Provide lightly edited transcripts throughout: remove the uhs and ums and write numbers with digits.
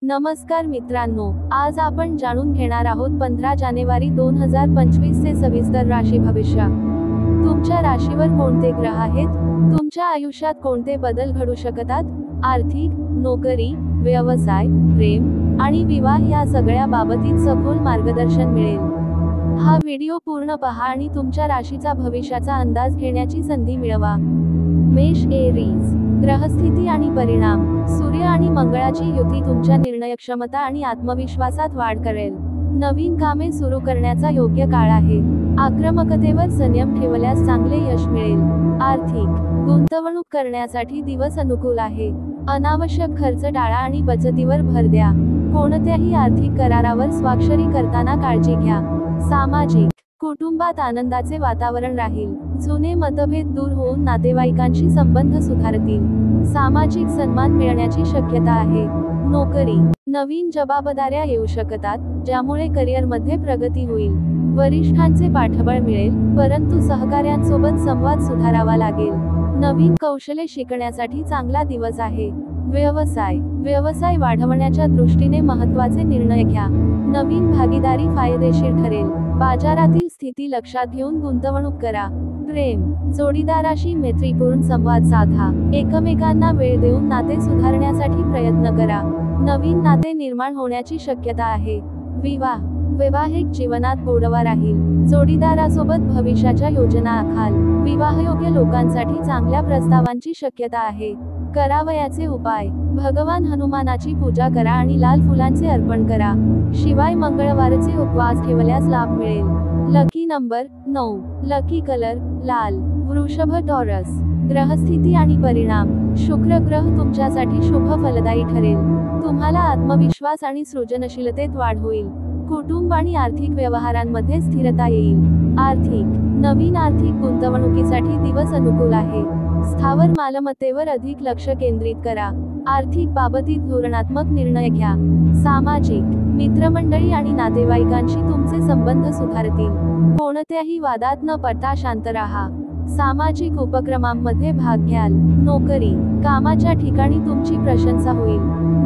नमस्कार मित्रांनो, आज आपण जाणून घेणार आहोत 15 जानेवारी 2025 चे सविस्तर राशी भविष्य। तुमच्या राशीवर कोणते ग्रह आहेत, तुमच्या आयुष्यात कोणते बदल घडू शकतात, आर्थिक, नोकरी, व्यवसाय, प्रेम आणि विवाह या सगळ्या बाबतीत सखोल मार्गदर्शन मिळेल। हा व्हिडिओ पूर्ण पहा आणि तुमच्या राशीचा भविष्याचा अंदाज घेण्याची संधी मिळवा। मेष एरीज, ग्रहस्थिती आणि परिणाम। सूर्य आणि मंगळाची युती तुमच्या निर्णयक्षमता आणि आत्मविश्वासात वाढ करेल। नवीन कामे सुरू करण्याचा योग्य काळ आहे। आक्रमकतेवर संयम ठेवल्यास चांगले यश मिळेल। आर्थिक, गुंतवणूक करण्यासाठी दिवस अनुकूल आहे। अनावश्यक खर्च टाळा आणि बचतीवर भर द्या। कोणत्याही आर्थिक करारावर स्वाक्षरी करताना काळजी घ्या। सामाजिक, कुटुंबात आनंदाचे वातावरण राहील। जुने मतभेद दूर होऊन नातेवाईकांशी संबंध सुधारतील। सामाजिक सन्मान मिळण्याची शक्यता आहे। नोकरी, नवीन जबाबदाऱ्या येऊ शकतात, ज्यामुळे करिअरमध्ये प्रगती होईल। वरिष्ठांचे पाठबळ मिळेल, परंतु सहकाऱ्यांसोबत संवाद सुधारावा लागेल। नवीन कौशल्ये शिकण्यासाठी चांगला दिवस आहे। व्यवसाय, व्यवसाय वाढवण्याच्या दृष्टीने महत्त्वाचे निर्णय घ्या। नवीन भागीदारी फायदेशीर ठरेल। बाजारातील स्थिती लक्षात घेऊन गुंतवणूक करा। प्रेम, जोडीदाराशी मैत्रीपूर्ण संवाद साधा। एकमेकांना वेळ देऊन नाते सुधारण्यासाठी प्रयत्न करा। नवीन नाते निर्माण होण्याची शक्यता आहे। विवाह, वैवाहिक जीवनात गोडवा राहील। जोडीदारासोबत भविष्याच्या योजना आखाल। विवाहयोग्य लोकांसाठी चांगल्या प्रस्तावांची शक्यता आहे। करावयाचे उपाय, भगवान हनुमानाची पूजा करा आणि लाल फुलांचे अर्पण करा। शिवाय मंगळवारचे उपवास ठेवल्यास लाभ मिळेल। लकी नंबर 9, लकी कलर लाल, वृषभ टॉरस। ग्रहस्थिती आणि परिणाम। शुक्र ग्रह तुमच्यासाठी शुभ फलदायी ठरेल। तुम्हाला आत्मविश्वास आणि सृजनशीलतेत वाढ होईल। कुटुंब आणि आर्थिक व्यवहारांमध्ये स्थिरता येईल। आर्थिक, नवीन आर्थिक गुंतवणुकीसाठी दिवस अनुकूल आहे। स्थावर मालमत्तेवर अधिक लक्ष केंद्रित करा। आर्थिक बाबतीत धोरणात्मक निर्णय घ्या। सामाजिक, मित्रमंडळी आणि नातेवाईकांशी तुमचे संबंध सुधारतील। कोणत्याही वादात न पडता शांत राहा। सामाजिक उपक्रमांमध्ये भाग घ्याल। नोकरी, कामाच्या ठिकाणी तुमची प्रशंसा होईल।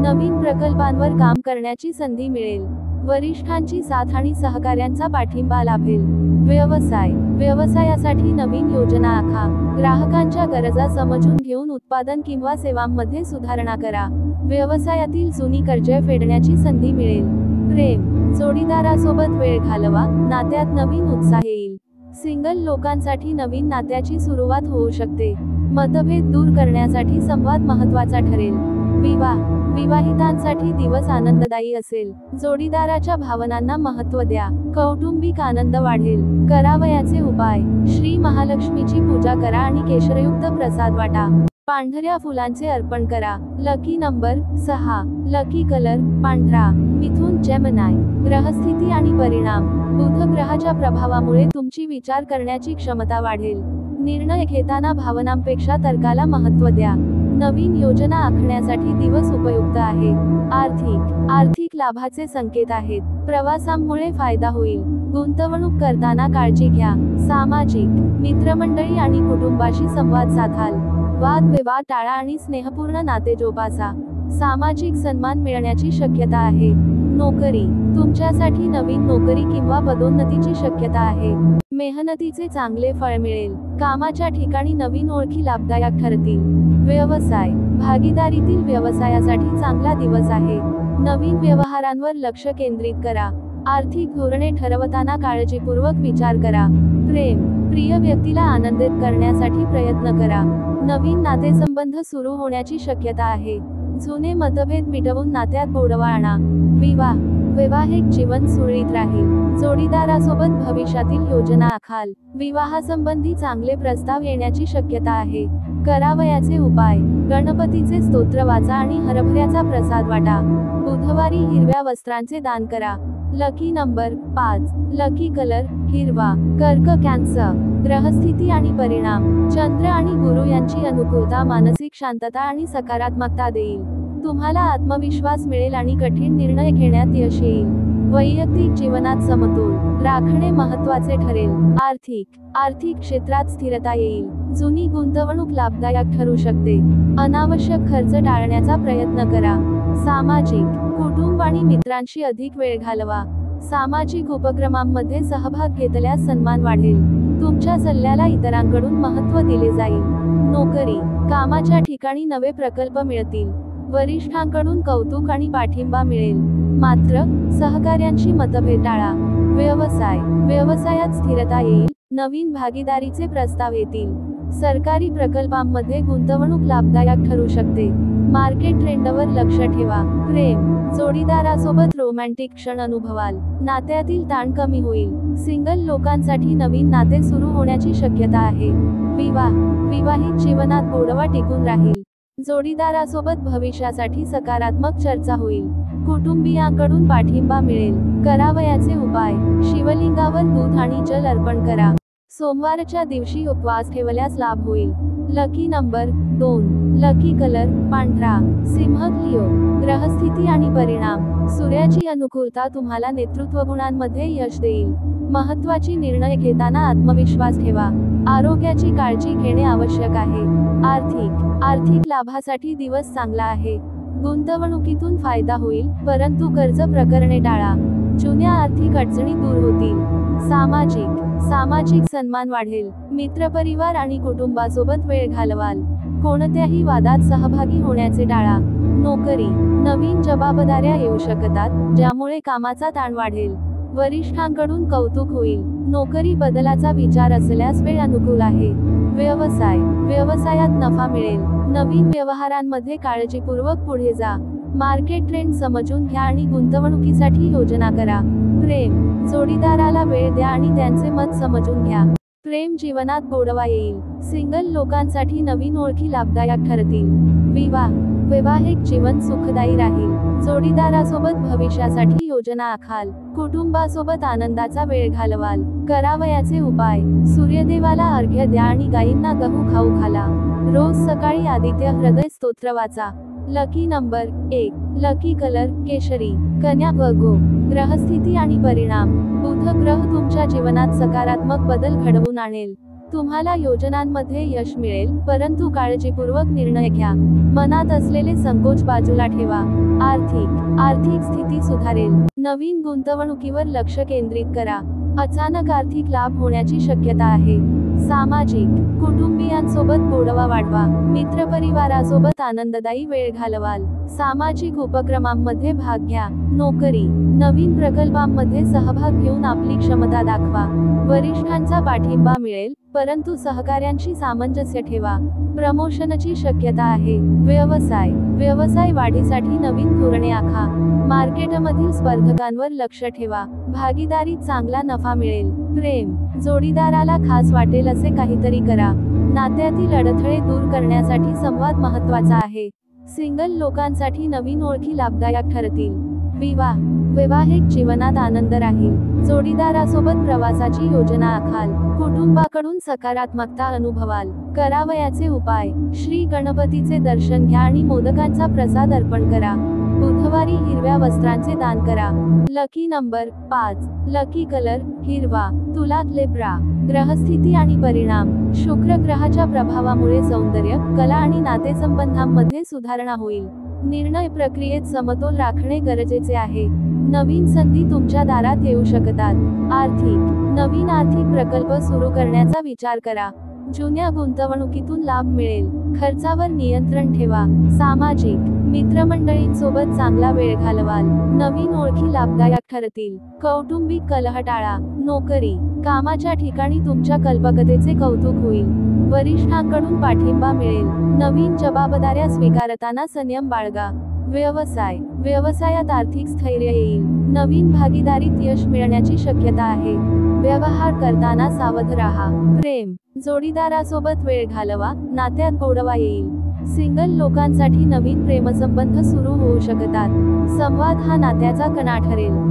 नवीन प्रकल्पांवर काम करण्याची संधी मिळेल। वरिष्ठांची साथ आणि सहकाऱ्यांचा पाठिंबा लाभेल। व्यवसाय, व्यवसायासाठी नवीन योजना आखा। ग्राहकांच्या गरजा समजून घेऊन उत्पादन किंवा सेवांमध्ये सुधारणा करा। व्यवसायातील जुनी कर्जे फेडण्याची संधी मिळेल। प्रेम, जोडीदारासोबत वेळ घालवा, नात्यात नवीन उत्साह येईल। सिंगल लोकांसाठी नवीन नात्याची सुरुवात होऊ शकते। मतभेद दूर करण्यासाठी संवाद महत्त्वाचा ठरेल। विवाह, विवाहितांसाठी दिवस आनंददायी असेल। जोडीदाराच्या भावनांना महत्त्व द्या। कौटुंबिक आनंद वाढेल। करावयाचे उपाय, श्री महालक्ष्मीची पूजा करा आणि केशरयुक्त प्रसाद वाटा। पांढऱ्या फुलांचे अर्पण करा। लकी नंबर 6, लकी कलर पांढरा, मिथुन जेमिनी। ग्रहस्थिती आणि परिणाम। बुध ग्रहाच्या प्रभावामुळे तुमची विचार करण्याची क्षमता वाढेल। निर्णय घेताना भावनांपेक्षा तर्काला महत्त्व द्या। नवीन योजना आखण्यासाठी दिवस उपयुक्त आहे। आर्थिक, आर्थिक लाभाचे संकेत आहेत। प्रवासामुळे फायदा होईल। गुंतवणूक करताना काळजी घ्या। सामाजिक, मित्रमंडळी आणि कुटुंबाशी संवाद साधाल। वादविवाद टाळा आणि स्नेहपूर्ण नाते जोपासा। सामाजिक सन्मान मिळण्याची शक्यता आहे। नोकरी, तुमच्यासाठी नवीन नोकरी किंवा पदोन्नतीची शक्यता आहे। मेहनतीचे चांगले फळ मिळेल। कामाच्या ठिकाणी नवीन ओळखी लाभदायक ठरतील। व्यवसाय, भागीदारीतील व्यवसायासाठी चांगला दिवस आहे। नवीन व्यवहारांवर लक्ष केंद्रित करा। आर्थिक धोरणे ठरवताना काळजीपूर्वक विचार करा। प्रेम, प्रिय व्यक्तीला आनंदित करण्यासाठी प्रयत्न करा। नवीन नातेसंबंध सुरू होण्याची शक्यता आहे। जुने मतभेद मिटवून नात्यात गोडवा आणा। विवाह, वैवाहिक जीवन सुरळीत राहील। जोडीदारासोबत भविष्यातील योजना आखाल। विवाहासंबंधी चांगले प्रस्ताव येण्याची शक्यता आहे। करावयाचे उपाय, गणपतीचे स्तोत्र वाचा आणि हरभऱ्याचा प्रसाद वाटा। बुधवारी हिरव्या वस्त्रांचे दान करा। लकी नंबर 5, लकी कलर हिरवा, कर्क कॅन्सर। ग्रहस्थिती आणि परिणाम। चंद्र आणि गुरु यांची अनुकूलता मानसिक शांतता आणि सकारात्मकता देईल। तुम्हाला आत्मविश्वास मिळेल आणि कठीण निर्णय घेण्यात यश येईल। वैयक्तिक जीवनात समतोल राखणे महत्त्वाचे ठरेल। आर्थिक, आर्थिक क्षेत्रात स्थिरता येईल। जुनी गुंतवणूक लाभदायक ठरू शकते। अनावश्यक खर्च टाळण्याचा प्रयत्न करा। सामाजिक, कुटुंब आणि मित्रांशी अधिक वेळ घालवा. सामाजिक उपक्रमांमध्ये सहभाग घेतल्यास सन्मान वाढेल. तुमच्या सल्ल्याला इतरांकडून महत्त्व दिले जाईल. नोकरी, कामाच्या ठिकाणी नवे प्रकल्प मिळतील. वरिष्ठांकडून कौतुक आणि पाठिंबा मिळेल. मात्र सहकार्यांशी मतभेद टाळा. व्यवसाय, व्यवसायात स्थिरता येईल. नवीन भागीदारीचे प्रस्ताव येतील. सरकारी प्रकल्पांमध्ये गुंतवणूक लाभदायक ठरू शकते. मार्केट ट्रेंडवर लक्ष ठेवा. प्रेम, जोडीदारासोबत रोमॅन्टिक क्षण अनुभवाल. नात्यातील ताण कमी होईल. सिंगल लोकांसाठी नवीन नाते सुरू होण्याची शक्यता आहे. विवाह, विवाहित जीवनात गोडवा टिकून राहील. जोडीदारासोबत भविष्यासाठी सकारात्मक चर्चा होईल. कुटुंबीयांकडून पाठिंबा मिळेल. करावयाचे उपाय, शिवलिंगावर दूध आणि जल अर्पण करा. सोमवारच्या दिवशी उपवास ठेवल्यास लाभ होईल. लकी नंबर 2, लकी कलर पांढरा. सिंह, लिओ. ग्रहस्थिती आणि परिणाम. सूर्याची अनुकूलता तुम्हाला नेतृत्व गुणांमध्ये यश देईल. महत्त्वाची निर्णय घेताना आत्मविश्वास ठेवा. आरोग्याची काळजी घेणे आवश्यक आहे. आर्थिक लाभासाठी दिवस चांगला आहे. गुंतवणुकीतून फायदा होईल, परंतु कर्ज प्रकरणे टाळा. जुन्या आर्थिक अडचणी दूर होतील. सामाजिक सन्मान वाढेल. मित्रपरिवार आणि कुटुंबासोबत वेळ घालवाल. कोणत्याही वादात सहभागी होण्याचे टाळा. नोकरी, नवीन जबाबदाऱ्या येऊ शकतात, ज्यामुळे कामाचा ताण वाढेल. वरिष्ठांकडून कौतुक होईल. नोकरी बदलाचा विचार असल्यास वेळ अनुकूल आहे. व्यवसायात नफा मिळेल. नवीन व्यवहारांमध्ये काळजीपूर्वक पुढे जा. मार्केट ट्रेंड समजून घ्या आणि गुंतवणुकीसाठी योजना करा. प्रेम, जोडीदाराला वेळ द्या आणि त्यांचे मत समजून घ्या. प्रेम जीवनात गोडवा येईल. सिंगल लोकांसाठी नवीन ओळखी लाभदायक ठरतील. वैवाहिक जीवन सुखदायी राहील. जोडीदारासोबत भविष्यासाठी योजना आखाल. कुटुंबासोबत आनंदाचा वेळ घालवाल. करावयाचे उपाय, सूर्यदेवाला अर्घ्य द्या आणि गायींना गहू खाऊ घाला. रोज सकाळी आदित्य हृदय स्तोत्र वाचा. लकी नंबर 1, लकी कलर केशरी. कन्या, वर्गो. ग्रहस्थिती आणि परिणाम. बुध ग्रह तुमच्या जीवनात सकारात्मक बदल घडवून आणेल. तुम्हाला योजनांमध्ये यश मिळेल, परंतु काळजीपूर्वक निर्णय घ्या. मनात असलेले संकोच बाजूला ठेवा. आर्थिक स्थिती सुधारेल. नवीन गुंतवणुकीवर लक्ष केंद्रित करा. अचानक आर्थिक लाभ होण्याची शक्यता आहे. सामाजिक, कुटुंबीयांसोबत गोडवा वाढवा. मित्रपरिवारासोबत आनंददायी वेळ घालवाल. सामाजिक उपक्रमांमध्ये भाग घ्या. नोकरी, नवीन प्रकल्पांमध्ये सहभाग घेऊन आपली क्षमता दाखवा. वरिष्ठांचा पाठिंबा मिळेल, परंतु सहकार्यांशी सामंजस्य ठेवा. प्रमोशनची शक्यता आहे. व्यवसाय वाढीसाठी नवीन धोरणे आखा. मार्केटमधील स्पर्धकांवर लक्ष ठेवा. भागीदारीत चांगला नफा मिळेल. प्रेम, जोडीदाराला खास वाटेल असे काहीतरी करा. नात्यातील अडथळे दूर करण्यासाठी संवाद महत्त्वाचा आहे. सिंगल लोकांसाठी नवीन ओळखी लाभदायक ठरतील. वैवाहिक जीवनात आनंद राहील. जोडीदारासोबत प्रवासाची योजना आखाल. कुटुंबाकडून सकारात्मकता अनुभवाल. करावयाचे उपाय, श्री गणपतीचे दर्शन घ्या आणि मोदकांचा प्रसाद अर्पण करा. बुधवारी हिरव्या वस्त्रांचे दान करा. लकी नंबर 5, लकी कलर हिरवा. तुला, लिब्रा. ग्रहस्थिती आणि परिणाम. शुक्र ग्रहाच्या प्रभावामुळे सौंदर्य, कला आणि नातेसंबंधांमध्ये सुधारणा होईल. निर्णय प्रक्रियेत समतोल राखणे गरजेचे आहे. नवीन संधी तुमच्या दारात येऊ शकतात. नवीन आर्थिक प्रकल्प सुरू करण्याचा विचार करा. जुन्या गुंतवणुकीतून लाभ मिळेल. खर्चावर नियंत्रण ठेवा. सामाजिक, मित्रमंडळींसोबत चांगला वेळ घालवाल. नवीन ओळखी लाभदायक ठरतील. कौटुंबिक कलह टाळा. नोकरी, कामाच्या ठिकाणी तुमच्या कल्पकतेचे कौतुक होईल. वरिष्ठांकडून पाठिंबा मिळेल. नवीन जबाबदाऱ्या स्वीकारताना संयम बाळगा. व्यवसायात आर्थिक स्थैर्य येईल. नवीन भागीदारीत यश मिळण्याची शक्यता आहे. व्यवहार करताना सावध राहा. प्रेम, जोडीदारासोबत वेळ घालवा. नात्यात गोडवा येईल. सिंगल लोकांसाठी नवीन प्रेमसंबंध सुरू होऊ शकतात. संवाद हा नात्याचा कणा ठरेल.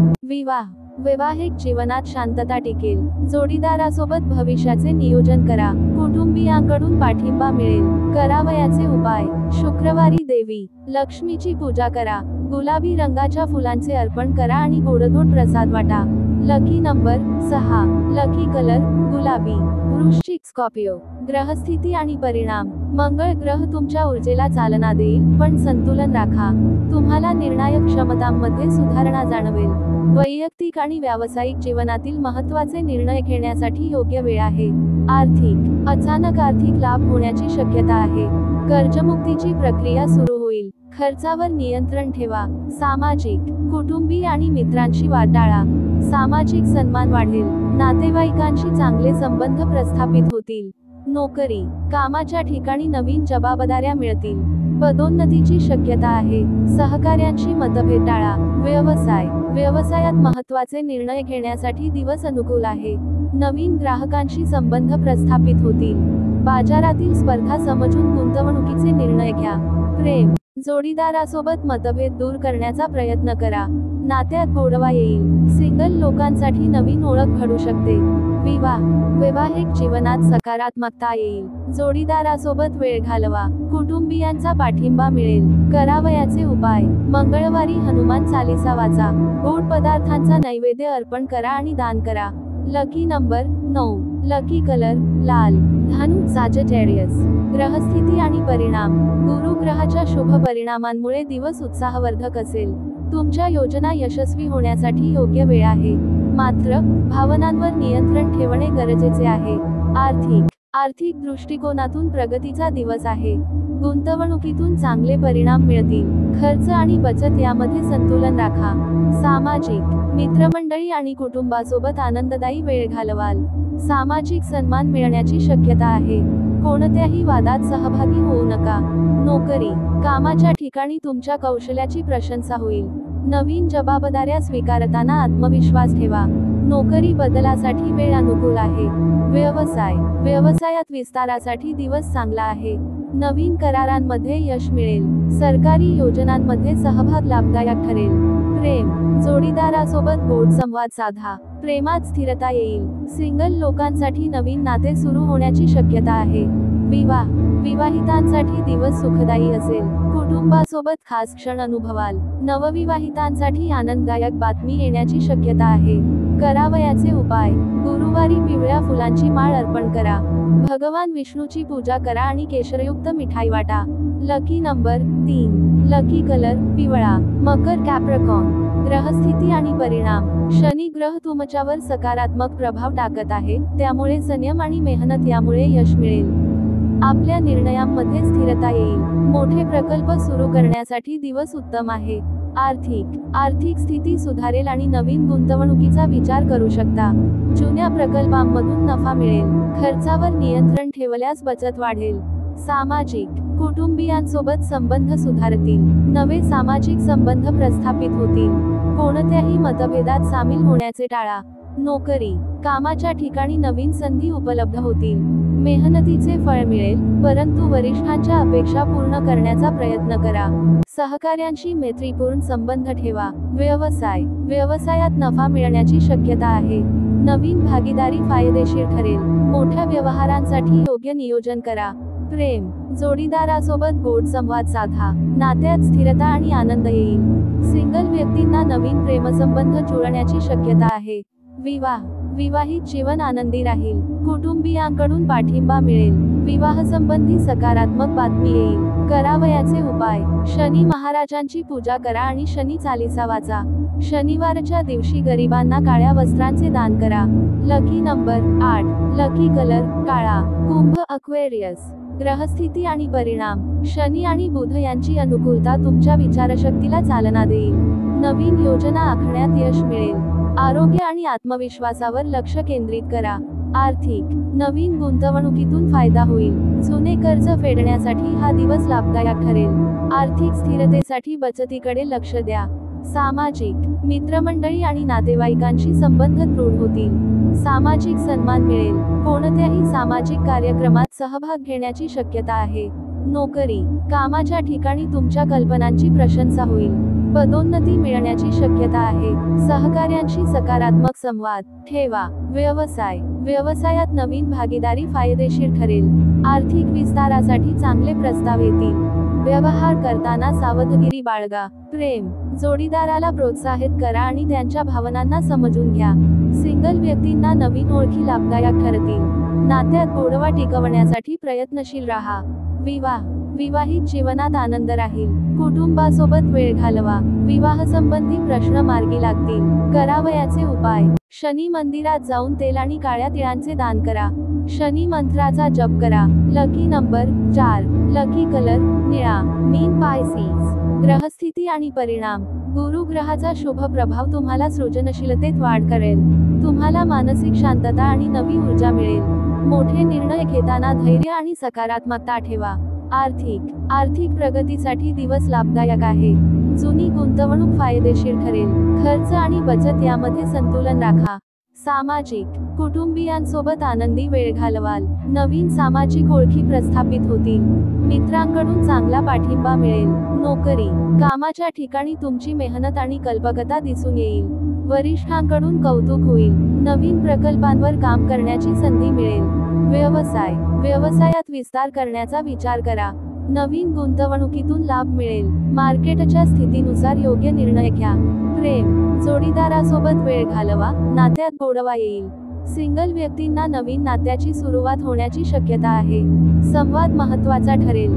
वैवाहिक जीवनात शांतता टिकेल. जोडीदारासोबत भविष्याचे नियोजन करा. कुटुंबीयांकडून पाठिंबा मिळेल. करावयाचे उपाय, शुक्रवारी देवी लक्ष्मीची पूजा करा. गुलाबी रंगाच्या फुलांचे अर्पण करा आणि गोडधोड प्रसाद वाटा. लकी नंबर 6, लकी कलर गुलाबी. वृश्चिक, स्कॉर्पिओ. ग्रहस्थिती आणि परिणाम. मंगळ ग्रह तुमच्या ऊर्जेला चालना देईल, पण संतुलन राखा. तुम्हाला निर्णायक क्षमतांमध्ये सुधारणा जाणवेल. वैयक्तिक आणि व्यावसायिक जीवनातील महत्त्वाचे निर्णय घेण्यासाठी योग्य वेळ आहे. आर्थिक, अचानक आर्थिक लाभ होण्याची शक्यता आहे. कर्जमुक्तीची प्रक्रिया सुरू होईल. खर्चावर नियंत्रण ठेवा. सामाजिक, कुटुंबीय आणि मित्रांशी वाद टाळा. सामाजिक सन्मान वाढेल. नातेवाईकांशी चांगले संबंध प्रस्थापित होतील. नोकरी, कामाच्या ठिकाणी नवीन जबाबदाऱ्या मिळतील. पदोन्नतीची शक्यता आहे. सहकाऱ्यांशी मतभेद टाळा. व्यवसाय, व्यवसायात महत्त्वाचे निर्णय घेण्यासाठी दिवस अनुकूल आहे. नवीन ग्राहकांशी संबंध प्रस्थापित होतील. बाजारातील स्पर्धा समजून गुंतवणुकीचे निर्णय घ्या. प्रेम, जोडीदारासोबत मतभेद दूर करण्याचा प्रयत्न करा. नात्यात गोडवा येईल. सिंगल लोकांसाठी नवीन ओळख घडू शकते. विवाह, वैवाहिक जीवनात सकारात्मकता येईल. जोडीदारासोबत वेळ घालवा. कुटुंबियांचा पाठिंबा मिळेल. करावयाचे उपाय, मंगळवारी हनुमान चालीसा वाचा. गोड पदार्थांचा नैवेद्य अर्पण करा आणि दान करा. Lucky number 9. लकी कलर लाल. धनु, सॅजिटेरियस. ग्रहस्थिती आणि परिणाम. गुरु ग्रहाच्या शुभ परिणामांमुळे दिवस उत्साहवर्धक असेल. तुमच्या योजना यशस्वी होण्यासाठी योग्य वेळ आहे. मात्र भावनांवर नियंत्रण ठेवणे गरजेचे आहे. आर्थिक दृष्टिकोनातून प्रगतीचा दिवस आहे. गुंतवणुकीतून चांगले परिणाम मिळतील. खर्च आणि बचत यामध्ये संतुलन राखा. सामाजिक, मित्रमंडळी आणि कुटुंबासोबत आनंददायी वेळ घालवाल. सामाजिक सन्मान मिळण्याची शक्यता आहे. कोणत्याही वादात सहभागी होऊ नका. नोकरी, कामाच्या ठिकाणी तुमच्या कौशल्याची प्रशंसा होईल. नवीन जबाबदाऱ्या स्वीकारताना आत्मविश्वास ठेवा. नोकरी बदलासाठी वेळ अनुकूल आहे. व्यवसाय, व्यवसायात विस्तारासाठी दिवस चांगला आहे. नवीन करारांमध्ये यश मिळेल. सरकारी योजनांमध्ये सहभाग लाभदायक ठरेल. प्रेम, जोडीदारासोबत गोड संवाद साधा. प्रेमात स्थिरता येईल. सिंगल लोकांसाठी नवीन नाते सुरू होण्याची शक्यता आहे. विवाह, विवाहितांसाठी दिवस सुखदायी असेल. कुटुंबासोबत खास क्षण अनुभवाल. नवविवाहितांसाठी आनंददायक बातमी येण्याची शक्यता आहे. करावयाचे उपाय, गुरुवारी पिवळ्या फुलांची माळ अर्पण करा. भगवान विष्णूची पूजा करा आणि केशरयुक्त मिठाई वाटा. Lucky number 3. लकी कलर पिवळा. मकर, कॅप्रिकॉर्न. ग्रहस्थिती आणि परिणाम. शनी ग्रह तुमच्यावर सकारात्मक प्रभाव टाकत आहे, त्यामुळे संयम आणि मेहनत यामुळे यश मिळेल. आपल्या निर्णयांमध्ये स्थिरता येईल. मोठे प्रकल्प सुरू करण्यासाठी दिवस उत्तम आहे. आर्थिक स्थिती सुधारेल आणि नवीन गुंतवणुकीचा विचार करू शकता. जुन्या प्रकल्पांमधून नफा मिळेल. खर्चावर नियंत्रण ठेवल्यास बचत वाढेल. सामाजिक, कुटुंबियांसोबत संबंध सुधारतील. नवे सामाजिक संबंध प्रस्थापित होतील. कोणत्याही मतभेदात सामील होण्याचे टाळा. नोकरी, कामाच्या ठिकाणी नवीन संधी उपलब्ध होतील. मेहनतीचे फळ मिळेल, परंतु वरिष्ठांच्या अपेक्षा पूर्ण करण्याचा प्रयत्न करा. सहकाऱ्यांशी मैत्रीपूर्ण संबंध ठेवा. व्यवसायात नफा मिळण्याची शक्यता आहे. नवीन भागीदारी फायदेशीर ठरेल. मोठ्या व्यवहारांसाठी योग्य नियोजन करा. प्रेम, जोडीदारासोबत गोड संवाद साधा. नात्यात स्थिरता आणि आनंद येईल. सिंगल व्यक्तींना नवीन प्रेमसंबंध जुळण्याची शक्यता आहे. विवाहित जीवन आनंदी राहील. कुटुंबियांकडून पाठिंबा मिळेल. विवाहसंबंधी सकारात्मक बातमी येईल. करावयाचे उपाय, शनी महाराजांची पूजा करा आणि शनी चालीसा वाचा. शनिवारच्या दिवशी गरिबांना काळ्या वस्त्रांचे दान करा. Lucky number 8. लकी कलर काळा. कुंभ, अक्वेरियस. ग्रहस्थिती आणि परिणाम. शनी आणि बुध यांची अनुकूलता तुमच्या विचारशक्तीला चालना देईल. नवीन योजना आखण्यात यश मिळेल. आरोग्य आणि आत्मविश्वासावर लक्ष केंद्रित करा. नवीन गुंतवणुकीतून फायदा होईल. जुने कर्ज फेडण्यासाठी हा दिवस लाभदायक ठरेल. आर्थिक स्थिरतेसाठी बचतीकडे लक्ष द्या. सामाजिक, मित्रमंडळी आणि नातेवाईकांशी संबंध दृढ होतील. सामाजिक सन्मान मिळेल. कोणत्याही सामाजिक कार्यक्रमात सहभाग घेण्याची शक्यता आहे. नोकरी, कामाच्या ठिकाणी तुमच्या कल्पनांची प्रशंसा होईल. पदोन्नती मिळण्याची शक्यता आहे. सहकाऱ्यांशी सकारात्मक संवाद ठेवा. व्यवसायात नवीन भागीदारी फायदेशीर ठरेल. आर्थिक विस्तारासाठी चांगले प्रस्ताव येतील. व्यवहार करताना सावधगिरी बाळगा. प्रेम, जोडीदाराला प्रोत्साहित करा आणि त्यांच्या भावनांना समजून घ्या. सिंगल व्यक्तींना नवीन ओळखी लाभदायक ठरतील. नात्यात गोडवा टिकवण्यासाठी प्रयत्नशील राहा. विवाह विवाहित जीवनात आनंद राहील. कुटुंबासोबत वेळ घालवा. विवाहसंबंधी प्रश्न मार्गी लागतील. करावयाचे उपाय. शनी मंदिरात जाऊन तेल आणि काळ्या तिळांचे दान करा. शनी मंत्राचा जप करा. Lucky number 4. लकी कलर निळा. मीन पायसीस. ग्रहस्थिती आणि परिणाम. गुरु ग्रहाचा शुभ प्रभाव तुम्हाला सृजनशीलतेत वाढ करेल. तुम्हाला मानसिक शांतता आणि नवी ऊर्जा मिळेल. मोठे निर्णय घेताना धैर्य आणि सकारात्मकता ठेवा. आर्थिक प्रगतीसाठी दिवस लाभदायक आहे. जुनी गुंतवणूक फायदेशीर ठरेल. खर्च आणि बचत यामध्ये संतुलन राखा. सामाजिक. कुटुंबियांसोबत आनंदी वेळ घालवाल. नवीन सामाजिक ओळखी प्रस्थापित होतील. मित्रांकडून चांगला पाठिंबा मिळेल. नोकरी. कामाच्या ठिकाणी तुमची मेहनत आणि कल्पकता दिसून येईल. वरिष्ठांकडून कौतुक होईल. नवीन प्रकल्पांवर काम करण्याची संधी मिळेल. व्यवसायात विस्तार करण्याचा विचार करा. नवीन गुंतवणुकीतून लाभ मिळेल. मार्केटच्या स्थितीनुसार योग्य निर्णय घ्या. प्रेम. जोडीदारासोबत वेळ घालवा. नात्यात गोडवा येईल. सिंगल व्यक्तींना नवीन नात्याची सुरुवात होण्याची शक्यता आहे. संवाद महत्त्वाचा ठरेल.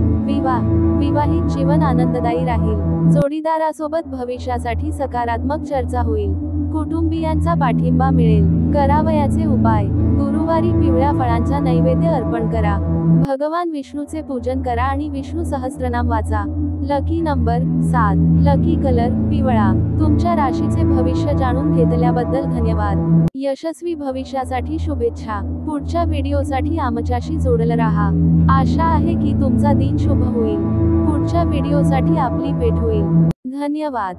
विवाहित जीवन आनंददायी राहील. जोडीदारासोबत भविष्यासाठी सकारात्मक चर्चा होईल. कुटुंबियांचा पाठिंबा मिळेल. करावयाचे उपाय. गुरुवारी पिवळ्या फळांचा नैवेद्य अर्पण करा. भगवान विष्णूचे पूजन करा आणि विष्णू सहस्त्रनाम वाचा. Lucky number 7. लकी कलर पिवळा. तुमच्या राशीचे भविष्य जाणून घेतल्याबद्दल धन्यवाद. यशस्वी भविष्यासाठी शुभेच्छा. पुढच्या व्हिडिओसाठी आमच्याशी जोडलं राहा. आशा आहे की तुमचा दिन शुभ होईल. पुढच्या व्हिडिओसाठी आपली भेट होईल. धन्यवाद.